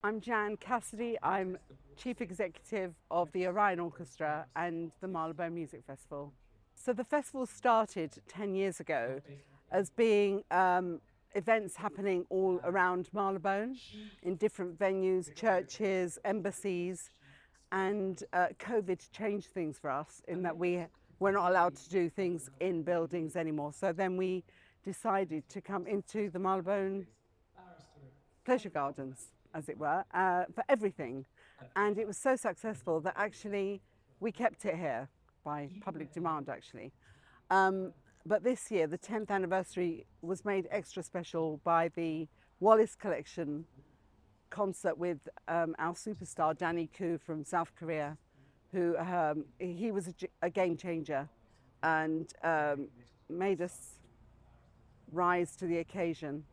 I'm Jan Cassidy. I'm Chief Executive of the Orion Orchestra and the Marylebone Music Festival. So the festival started 10 years ago as being events happening all around Marylebone in different venues, churches, embassies, and COVID changed things for us in that we were not allowed to do things in buildings anymore. So then we decided to come into the Marylebone pleasure gardens, as it were, for everything. And it was so successful that actually we kept it here by public demand, actually. But this year, the 10th anniversary was made extra special by the Wallace Collection concert with our superstar Danny Koo from South Korea, who he was a game changer and made us rise to the occasion.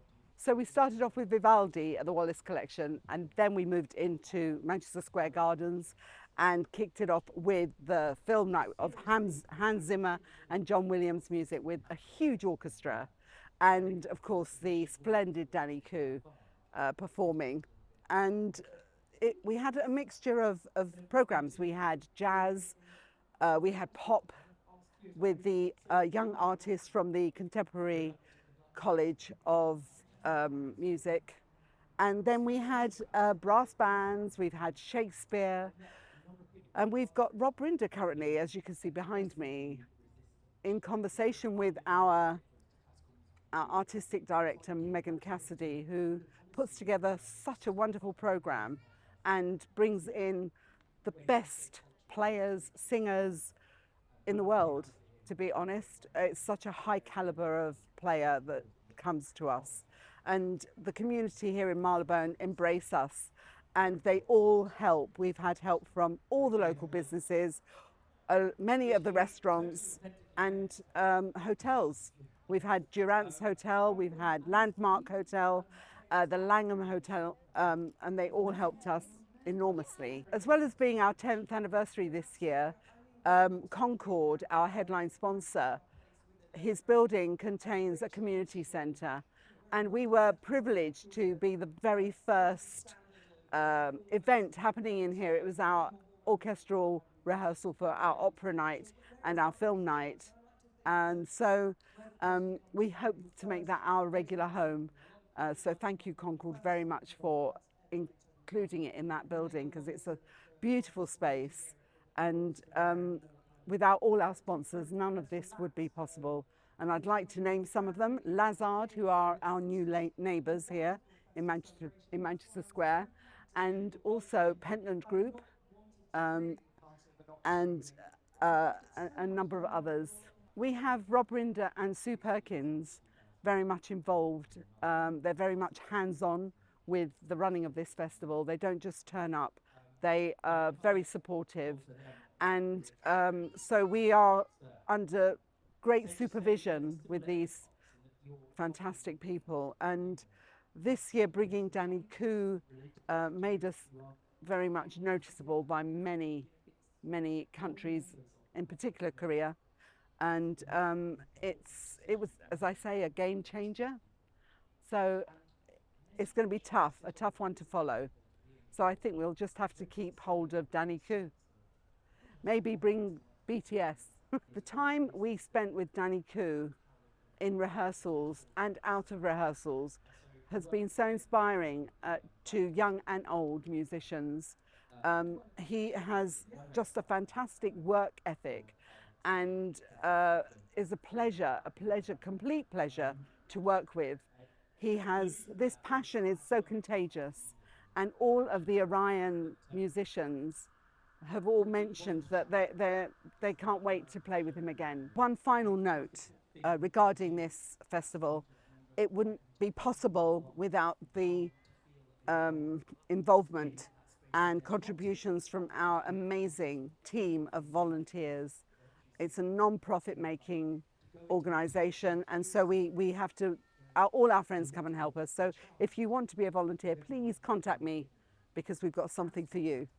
So we started off with Vivaldi at the Wallace Collection, and then we moved into Manchester Square Gardens and kicked it off with the film night of Hans Zimmer and John Williams music with a huge orchestra, and of course the splendid Danny Koo performing. And we had a mixture of programs. We had jazz, we had pop with the young artists from the Contemporary College of Music. And then we had brass bands, we've had Shakespeare, and we've got Rob Rinder currently, as you can see behind me, in conversation with our artistic director, Megan Cassidy, who puts together such a wonderful program and brings in the best players, singers in the world, to be honest. It's such a high caliber of player that comes to us. And the community here in Marylebone embrace us, and they all help. We've had help from all the local businesses, many of the restaurants and hotels. We've had Durant's Hotel, we've had Landmark Hotel, the Langham Hotel, and they all helped us enormously. As well as being our 10th anniversary this year, Concord, our headline sponsor, his building contains a community centre, and we were privileged to be the very first event happening in here. It was our orchestral rehearsal for our opera night and our film night, and so we hope to make that our regular home. So thank you, Concord, very much for including it in that building, because it's a beautiful space, and without all our sponsors, none of this would be possible. And I'd like to name some of them. Lazard, who are our new neighbours here in Manchester Square, and also Pentland Group, and a number of others. We have Rob Rinder and Sue Perkins very much involved. They're very much hands-on with the running of this festival. They don't just turn up, they are very supportive. And so we are under great supervision with these fantastic people. And this year, bringing Danny Koo made us very much noticeable by many countries, in particular Korea. And it was, as I say, a game changer. So it's going to be tough, a tough one to follow. So I think we'll just have to keep hold of Danny Koo. Maybe bring BTS. The time we spent with Danny Koo in rehearsals and out of rehearsals has been so inspiring to young and old musicians. He has just a fantastic work ethic, and is a pleasure, complete pleasure to work with. He has, this passion is so contagious, and all of the Orion musicians have all mentioned that they can't wait to play with him again. One final note regarding this festival: it wouldn't be possible without the involvement and contributions from our amazing team of volunteers. It's a non-profit making organisation, and so we have to, all our friends come and help us. So if you want to be a volunteer, please contact me, because we've got something for you.